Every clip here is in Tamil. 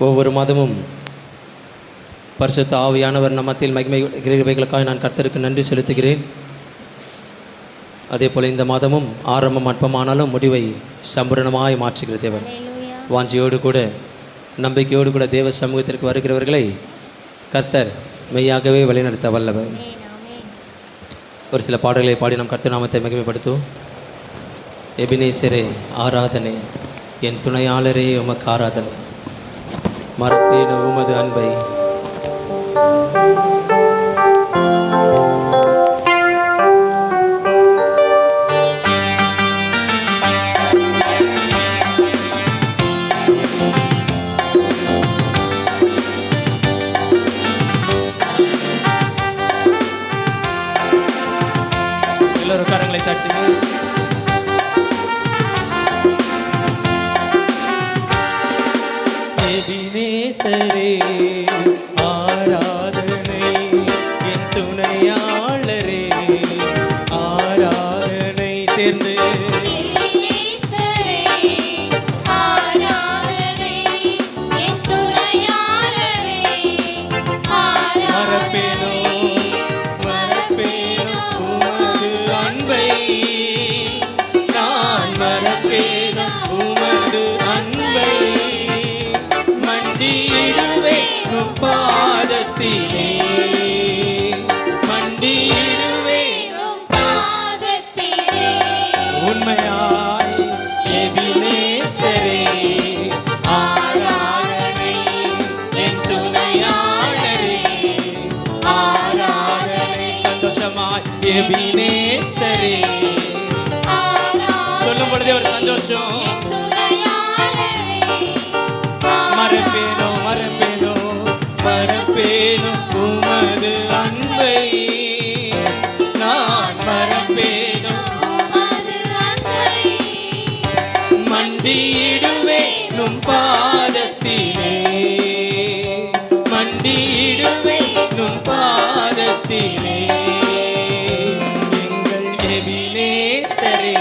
ஒவ்வொரு மாதமும் பரிசுத்த ஆவியானவர் நம் மத்தியில் மகிமை கிருபைகளுக்காக நான் கர்த்தருக்கு நன்றி செலுத்துகிறேன். அதே போல் இந்த மாதமும் ஆரம்பம் அற்பமானாலும் முடிவை சம்பூரணமாய் மாற்றுகிற தேவன். வாஞ்சியோடு கூட நம்பிக்கையோடு கூட தேவ சமூகத்திற்கு வருகிறவர்களை கர்த்தர் மெய்யாகவே வழிநடத்த வல்லவர். ஒரு சில பாடல்களை பாடி நம் கர்த்தர் நாமத்தை மகிமைப்படுத்துவோம். எபினேசரே ஆராதனை, என் துணையாளரே உமக்கு ஆராதனை, மறப்பேன் உமது அன்பை. எல்லோரும் கரங்களை தட்டுங்க. எபினேசரே ஆராதனை, என் துணையாளரே ஆராதனை. சேர்ந்து உண்மையாய் எபினேசரே ஆராதனை, என் துணையாளரே ஆராதனை. சந்தோஷமாய் எபினேசரே சொல்லும் பொழுதே ஒரு சந்தோஷம். மறப்பேனோ மறப்பேனோ மறப்பேனோ உமது அன்பை, நான் மறப்பேனோ மண்டியிடுவேன் உம் பாதத்திலே, மண்டியிடுவேன் உம் பாதத்திலே. எங்கள் எபினேசரே.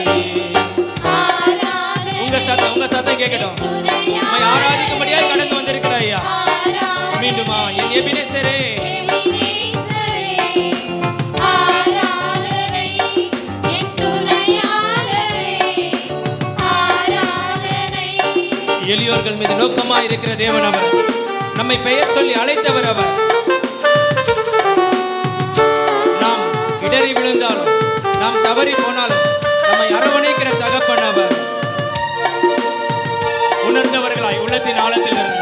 உங்க சத்தம் கேட்கட்டும். ஆராதிக்கும்படியாக கடந்து வந்திருக்கிற ஐயா, மீண்டுமா என் எபினேசரே எளியோர்கள் மீது நோக்கமாக இருக்கிற தேவன் அவர். நம்மை பெயர் சொல்லி அழைத்தவர் அவர். நாம் இடறி விழுந்தாலும், நாம் தவறி போனாலும் நம்மை அரவணைக்கிற தகப்பன் அவர். உணர்ந்தவர்களாய் உள்ளத்தின் ஆழத்தில் இருந்து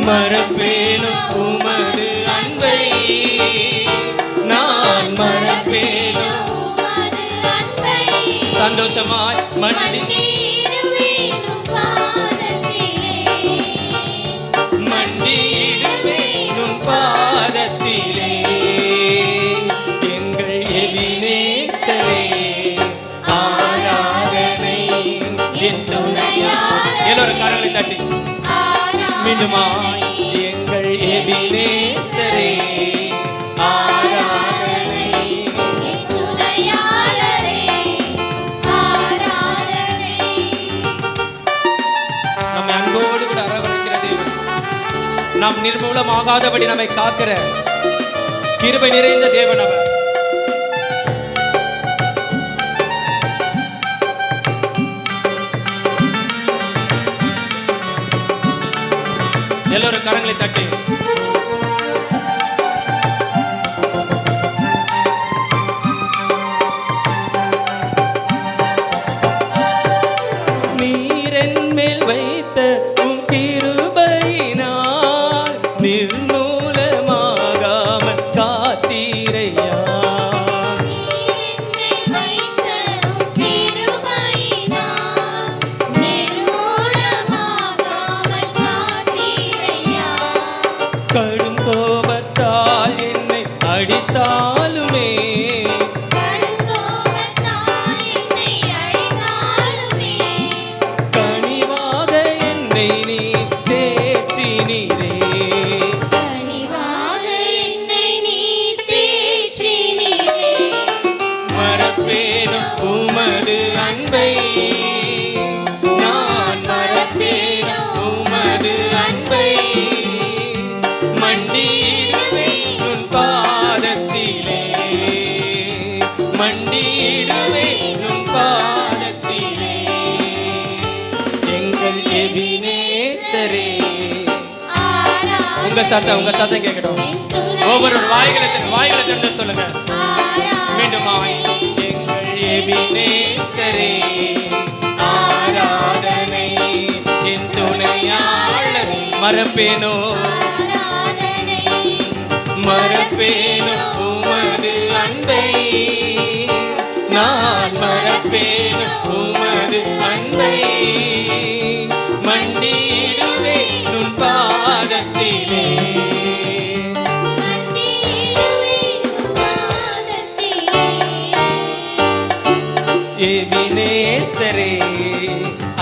மறப்பேனும் உமது அன்பை, நான் மறப்பேனும் உமது அன்பை. சந்தோஷமாய் மண்டியிடுவேன் உம் பாதத்திலே, மண்டியிடுவேன் உம் பாதத்திலே. எங்கள் எபினேசரே ஆராதனை, என் துணையாளரே. எல்லோரும் கரங்களை தட்டி மீண்டுமா எங்கள் எபினேசரே ஆராதனை, என் துணையாளரே ஆராதனை. நம்மை அன்போடு கூட அரவணைக்கிற தேவன், நாம் நிர்மூலமாகாதபடி நம்மை காக்கிற கிருபை நிறைந்த தேவன் அவர். எல்லோரும் கரங்களை தட்டி நீரென் மேல் வைத்த உங்க சத்தம் கேட்கட்டும். ஒவ்வொரு வாய்களை திறந்து சொல்லுங்க. மீண்டுமா எங்கள் எபினேசரே ஆராதனை, என் துணையாளர் மறப்பேனோ உமது அன்பை, நான் மறப்பேனோ உமது அன்பை, மண்டியிடுவேன் உன் பாதத்திலே. எபினேசரே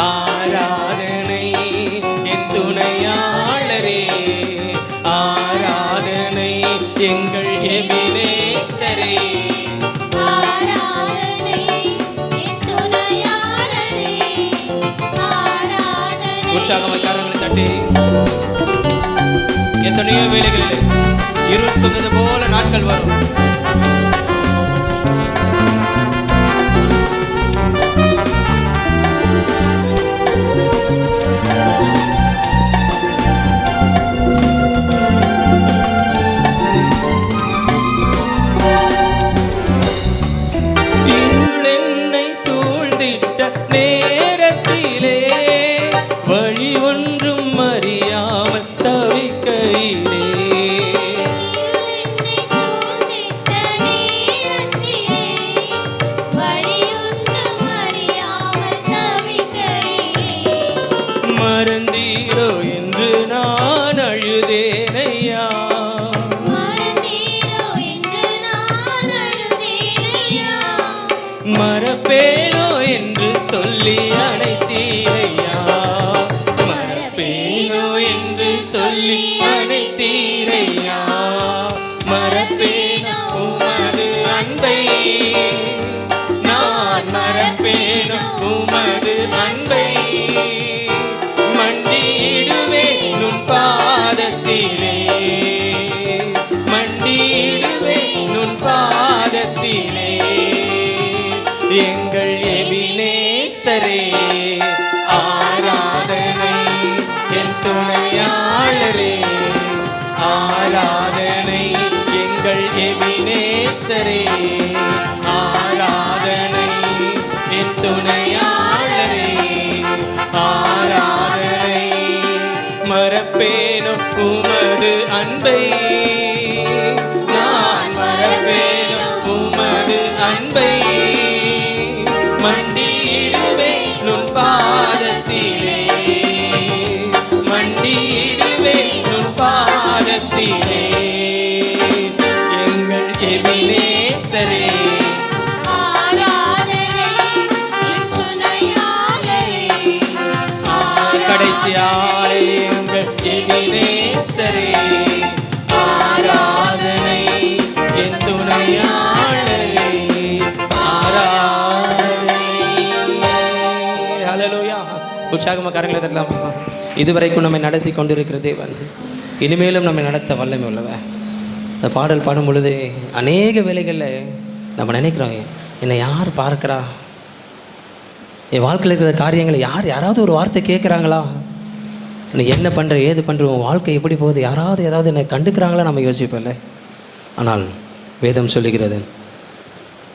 ஆராதனை, என் துணையாளரே ஆராதனை, எங்கள் எபினேசரே ஆராதனை, என் துணையாளரே ஆராதனை. உற்சாகமாய் கரங்களை தட்டி. எத்தனையோ வேளைகளில் இருள் சொன்னது போல நாட்கள் வரும். மறந்தீரோ என்று நான் அழுதேனையா, மறப்பேனோ என்று சொல்லி அழைத்தீரையா, மறப்பேனோ என்று சொல்லி அழைத்தீரையா, மறப்பேனோ உமது அன்பை, நான் மறப்பேனோ உமது அன்பை, மண்டியிடுவேன் உன் பாதத்திலே, மண்டியிடுவேன் உன் பாதத்திலே. எங்கள் எபினேசரே ஆராதனை, என் துணையாளரே ஆராதனை, எங்கள் எபினேசரே ஆராதனை, என் துணையாளரே ஆராதனை, மறப்பேனோ உமது அன்பை, நான் மறப்பேனோ உமது அன்பை, மண்டியிடுவேன் உன் பாதத்திலே, மண்டியிடுவேன் உன் பாதத்திலே. எங்கள் எபினேசரே ஆராதனை, என் துணையாளரே ஆராதனை, கடைசியாலே எங்கள் எபினேசரே ஆராதனை, என் துணையாளரே ஆராதனை. ஹல்லேலூயா. உற்சாகமாக கரங்களை தட்டலாம். இதுவரைக்கும் நம்மை நடத்தி கொண்டிருக்கிற தேவன் இனிமேலும் நம்மை நடத்த வல்லமை உள்ளவன். இந்த பாடல் பாடும் பொழுது அநேக வேளைகளில் நம்ம நினைக்கிறோம், என்னை யார் பார்க்குறா, என் வாழ்க்கையில் இருக்கிற காரியங்களை யாராவது ஒரு வார்த்தை கேட்குறாங்களா, நீ என்ன பண்ணுற ஏது பண்ணுற, உன் வாழ்க்கை எப்படி போகுது, யாராவது ஏதாவது என்னை கண்டுக்கிறாங்களா நம்ம யோசிப்போம்ல. ஆனால் வேதம் சொல்லுகிறது,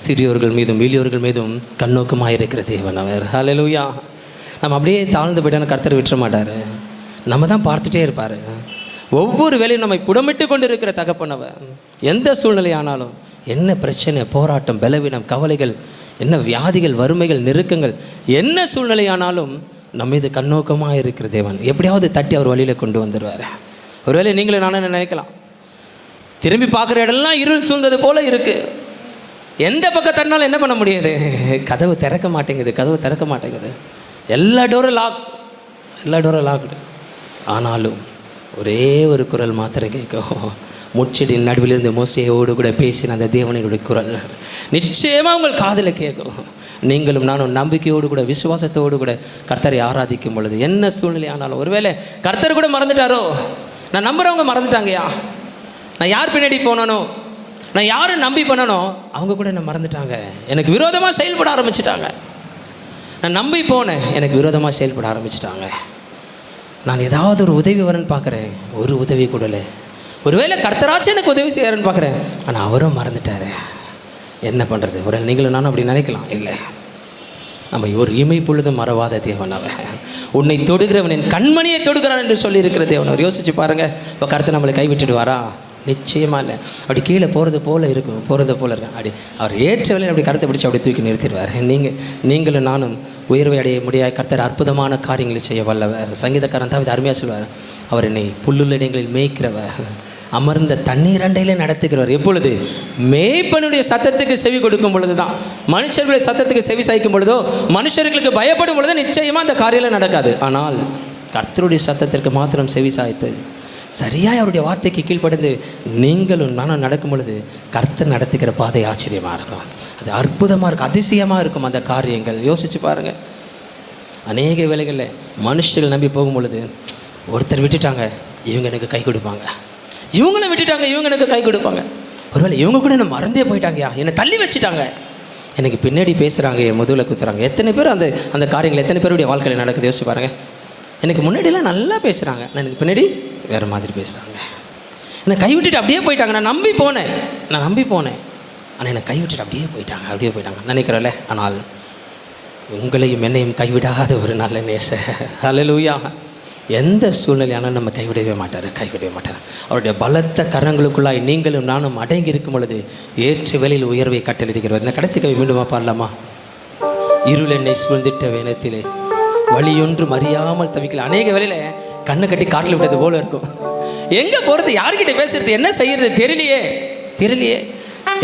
சிறியோர்கள் மீதும் எளியோர்கள் மீதும் கண்ணோக்கமாக இருக்கிற தேவன் அவர். ஹல்லேலூயா. நம்ம அப்படியே தாழ்ந்து போய்ட்டான கர்த்தர் விட்டுற மாட்டார், நம்ம தான் பார்த்துட்டே இருப்பார். ஒவ்வொரு வேலையும் நம்மை புடமிட்டு கொண்டு இருக்கிற தகப்பனவர். எந்த சூழ்நிலை ஆனாலும், என்ன பிரச்சனை, போராட்டம், பலவீனம், கவலைகள், என்ன வியாதிகள், வறுமைகள், நெருக்கங்கள், என்ன சூழ்நிலையானாலும் நம்ம மீது கண்ணோக்கமாக இருக்கிற தேவன் எப்படியாவது தட்டி அவர் வழியில் கொண்டு வந்துடுவார். ஒருவேளை நீங்களும் நானும் நினைக்கலாம், திரும்பி பார்க்குற இடம்லாம் இருள் சூழ்ந்தது போல இருக்குது, எந்த பக்கம் தட்டினாலும் என்ன பண்ண முடியாது, கதவு திறக்க மாட்டேங்குது, எல்லா டோரும் லாக்டு. ஆனாலும் ஒரே ஒரு குரல் மாத்திரம் கேட்கும், முச்செடியின் நடுவிலிருந்து மோசேயோடு கூட பேசின அந்த தேவனுடைய குரல் நிச்சயமாக உங்கள் காதில் கேட்கும். நீங்களும் நானும் நம்பிக்கையோடு கூட விசுவாசத்தோடு கூட கர்த்தரை ஆராதிக்கும் பொழுது என்ன சூழ்நிலை ஆனாலும், ஒருவேளை கர்த்தர் கூட மறந்துட்டாரோ, நான் நம்புகிறவங்க மறந்துட்டாங்கயா, நான் யார் பின்னாடி போனனோ, நான் யாரை நம்பி பண்ணனோ அவங்க கூட என்ன மறந்துட்டாங்க, எனக்கு விரோதமாக செயல்பட ஆரம்பிச்சிட்டாங்க, நான் நம்பி போனேன் எனக்கு விரோதமாக செயல்பட ஆரம்பிச்சிட்டாங்க. நான் ஏதாவது ஒரு உதவி வரேன்னு பார்க்குறேன், ஒரு உதவி கூடலை. ஒருவேளை கர்த்தராச்சும் எனக்கு உதவி செய்யாருன்னு பார்க்குறேன், ஆனால் அவரும் மறந்துட்டாரு. என்ன பண்ணுறது? ஒரு நீங்களும் நானும் அப்படி நினைக்கலாம். இல்லை, நம்ம ஒரு இமை பொழுதும் மறவாத தேவன் அவன். உன்னை தொடுகிறவன் என் கண்மணியை தொடுகிறான் என்று சொல்லி இருக்கிற தேவன் அவர். யோசிச்சு பாருங்கள், இப்போ கர்த்தர் நம்மளை கைவிட்டுடுவாரா? நிச்சயமாக இல்லை. அப்படி கீழே போகிறது போல் இருக்கும், போகிறது போல் இருக்கும். அப்படி அவர் ஏற்ற வேலையில் அப்படி கருத்தை பிடிச்சி அப்படி தூக்கி நிறுத்திடுவார். நீங்களும் நானும் உயர்வை அடைய முடியாது. கர்த்தர் அற்புதமான காரியங்களை செய்ய வல்லவர். சங்கீதக்காரன் தான் இது அருமையாக சொல்வார். அவர் என்னை புல்லுள்ள இடங்களில் மேய்க்கிறவர், அமர்ந்த தண்ணீர் அண்டையிலே நடத்துகிறவர். எப்பொழுது? மேய்ப்பனுடைய சத்தத்துக்கு செவி கொடுக்கும் பொழுது தான். மனுஷர்களுடைய சத்தத்துக்கு செவி சாய்க்கும் பொழுதோ, மனுஷர்களுக்கு பயப்படும் பொழுது நிச்சயமாக அந்த காரியம் நடக்காது. ஆனால் கர்த்தருடைய சத்தத்திற்கு மாத்திரம் செவி சாய்த்து சரியாக அவருடைய வார்த்தைக்கு கீழ்ப்படைந்து நீங்களும் நானும் நடக்கும் பொழுது கர்த்தர் நடத்துகிற பாதை ஆச்சரியமாக இருக்கும். அது அற்புதமாக இருக்கும், அதிசயமாக இருக்கும் அந்த காரியங்கள். யோசித்து பாருங்கள். அநேக வேளைகளில் மனுஷர்கள் நம்பி போகும் பொழுது ஒருத்தர் விட்டுட்டாங்க, இவங்க எனக்கு கை கொடுப்பாங்க. இவங்களும் விட்டுட்டாங்க, இவங்க எனக்கு கை கொடுப்பாங்க. ஒருவேளை இவங்க கூட என்னை மறந்தே போயிட்டாங்கயா, என்னை தள்ளி வச்சுட்டாங்க, எனக்கு பின்னாடி பேசுகிறாங்க, என் முதுகில் குத்துறாங்க. எத்தனை பேர் அந்த காரியங்கள் எத்தனை பேருடைய வாழ்க்கையில் நடக்குது? யோசிச்சு பாருங்கள். எனக்கு முன்னாடிலாம் நல்லா பேசுகிறாங்க, நான் எனக்கு பின்னாடி வேறு மாதிரி பேசுகிறாங்க. என்னை கைவிட்டுட்டு அப்படியே போயிட்டாங்க. நான் நம்பி போனேன், ஆனால் என்னை கைவிட்டுட்டு அப்படியே போயிட்டாங்க நினைக்கிறோம்ல. ஆனால் உங்களையும் என்னையும் கைவிடாத ஒரு நல்ல நேசர். ஹல்லேலூயா. எந்த சூழ்நிலையானாலும் நம்ம கைவிடவே மாட்டார். அவருடைய பலத்த கரங்களுக்குள்ளாய் நீங்களும் நானும் அடங்கி இருக்கும் பொழுது ஏற்ற வேளையில் உயர்வை கட்டளிடுகிறவர். இந்த கடைசி கவி மீண்டுமா பாடலாமா? இருள் என்னை சூழ்ந்திட்ட வேனத்திலே வழியொன்றும் அறியாமல் தவிக்கல. அநேக வேளையில் கண்ணை கட்டி காட்டில் விட்டது போல இருக்கும். எங்கே போகிறது, யார்கிட்ட பேசுறது, என்ன செய்யறது தெரியலையே.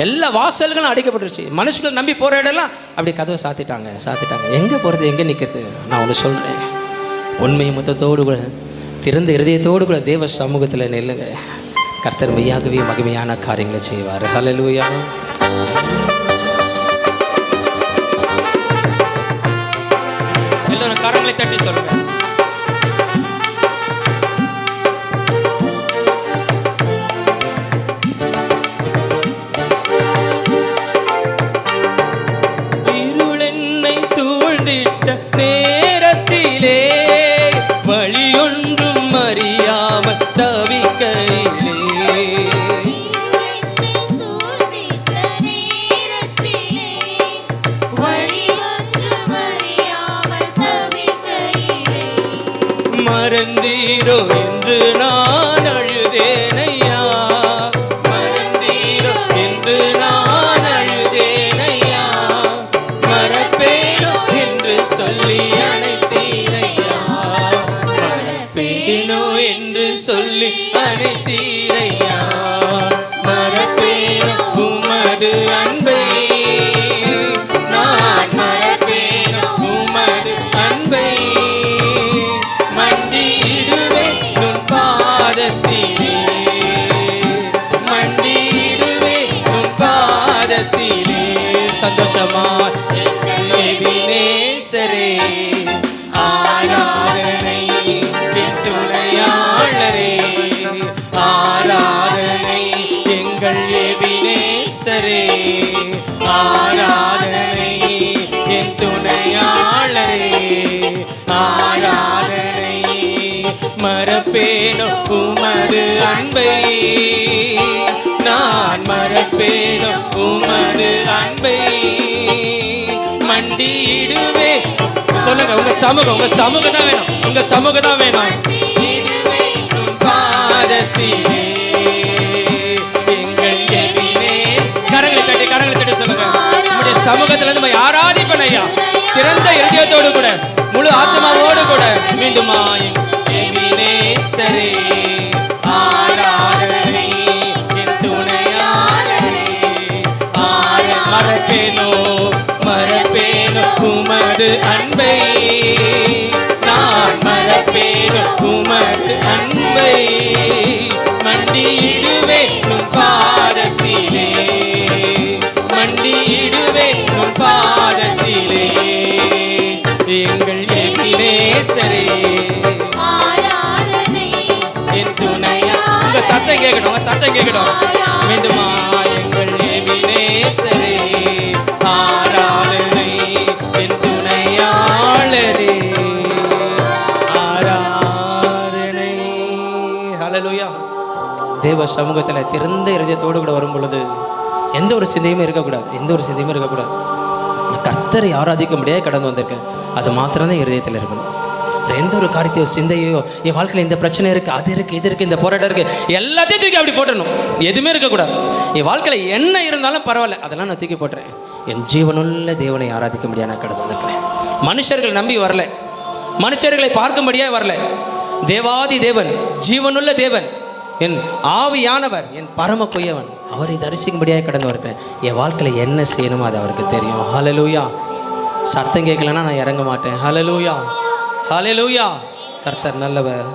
எல்லா வாசல்களும் அடைக்கப்பட்டுருச்சு. மனுஷங்களை நம்பி போகிற இடம்லாம் அப்படி கதவை சாத்திட்டாங்க. எங்கே போகிறது, எங்கே நிற்கிறது? நான் ஒன்று சொல்கிறேன், உண்மை மொத்தத்தோடு கூட திறந்த இருதயத்தோடு கூட தேவ சமூகத்தில் நில்லுங்க. கர்த்தர் மெய்யாகவே மகிமையான காரியங்களை செய்வார். ஹல்லேலூயா. எல்லோரும் கரங்களை தட்டி சொல்லுங்க. இருள் என்னை சூழ்ந்திட்ட நேரத்திலே வழியொன்றும் அறியாமல் தவிக்கையிலே மறந்தீரோ என்று நான் அழுதேனையா, மறந்தீரோ என்று நான் அழுதேனையா, மறப்பேனோ என்று சொல்லி அணைத்தீரையா, மறப்பேனோ என்று சொல்லி அணைத்தீரையா, மறப்பேனோ உமது அன்பை, நான் மறப்பேனோ உமது அன்பை, சந்தோஷமா எபினேசரே ஆராதனை துணையாளரே, ஆராதனை எங்கள் எபினேசரே, ஆராதனை என் துணையாளரே, ஆராதனை மறப்பேனோ உமது அன்பை, நான் மறப்பேனோ உமது அன்பை, மண்டியிடுவே. சொல்லுங்க, உங்க சமூகம் தான் வேணும், உங்க சமூகம் தான் வேணும். பாதத்திலே எங்கள் கரங்களை தட்டி சொல்லுங்க. உங்களுடைய சமூகத்துல நம்ம ஆராதிப்பன் ஐயா, திறந்த இதயத்தோடு கூட முழு ஆத்மாவோடு கூட மீண்டுமா எபினேசரே ஆராதனை என் துணையாளரே, மறப்பேனோ உமது அன்பை, நான் மறப்பேனோ உமது அன்பை, மண்டியிடுவே உன் பாதத்திலே, மண்டியிடுவே உன் பாதத்திலே எங்கள் எபினேசரே என் துணையா. உங்க சத்தம் கேட்கணும், மீண்டுமா எங்கள் எபினேசரே ஆராதனை என் துணையாளரே, ஆராதனை ஹல்லேலூயா. தேவ சமூகத்தில் திறந்த இருதயத்தோடு கூட வரும் பொழுது எந்த ஒரு சிந்தையுமே இருக்கக்கூடாது, எந்த ஒரு சிந்தையுமே இருக்கக்கூடாது. கர்த்தரை ஆராதிக்க முடியாது கடந்து வந்திருக்கேன், அது மாத்திரம்தான் இருதயத்தில் இருக்கணும். எந்த ஒரு காரியத்தையோ சிந்தையோ என் வாழ்க்கையில் இந்த பிரச்சனை இருக்குது, அது இருக்குது, இது இருக்குது, இந்த போராட்டம் இருக்குது, எல்லாத்தையும் தூக்கி அப்படி போட்டணும். எதுவுமே இருக்கக்கூடாது. என் வாழ்க்கையில் என்ன இருந்தாலும் பரவாயில்ல, அதெல்லாம் நான் தூக்கி போட்டுறேன். என் ஜீவனுள்ள தேவனை ஆராதிக்க முடியாது நான் கடந்து வந்திருக்கிறேன். மனுஷர்கள் நம்பி வரல, மனுஷர்களை பார்க்கும்படியாக வரல. தேவாதி தேவன், ஜீவனுள்ள தேவன், என் ஆவியானவர், என் பரம குயவன், அவரை தரிசிக்கும்படியாக கடந்து வருகிறேன். என் வாழ்க்கையில் என்ன செய்யணுமோ அது அவருக்கு தெரியும். ஹல்லேலூயா. சத்தம் கேட்கலன்னா நான் இறங்க மாட்டேன். ஹல்லேலூயா, ஹல்லேலூயா. கர்த்தர் நல்லவர்.